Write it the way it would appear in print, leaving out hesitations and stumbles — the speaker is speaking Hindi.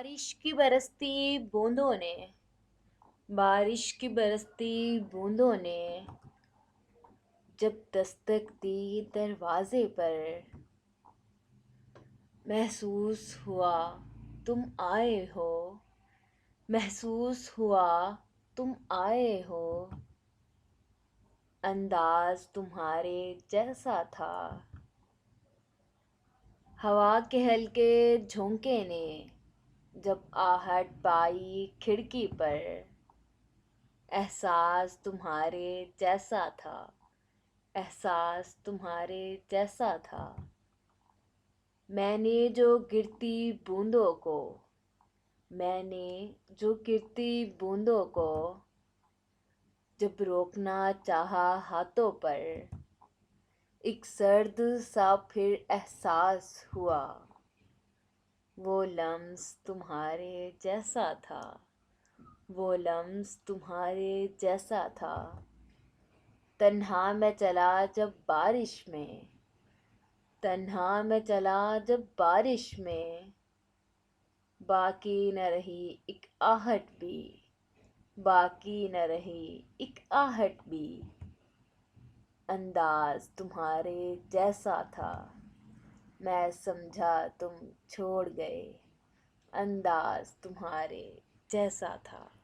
बारिश की बरसती बूंदों ने बारिश की बरसती बूंदों ने जब दस्तक दी दरवाजे पर, महसूस हुआ तुम आए हो। महसूस हुआ तुम आए हो। अंदाज तुम्हारे जैसा था। हवा के हल्के झोंके ने जब आहट पाई खिड़की पर, एहसास तुम्हारे जैसा था। एहसास तुम्हारे जैसा था। मैंने जो गिरती बूंदों को मैंने जो गिरती बूंदों को जब रोकना चाहा हाथों पर, एक सर्द सा फिर एहसास हुआ। वो लम्स तुम्हारे जैसा था। वो लम्स तुम्हारे जैसा था। तन्हा मैं चला जब बारिश में। तन्हा मैं चला जब बारिश में। बाकी न रही एक आहट भी। बाकी न रही एक आहट भी। अंदाज तुम्हारे जैसा था। मैं समझा तुम छोड़ गए। अंदाज तुम्हारे जैसा था।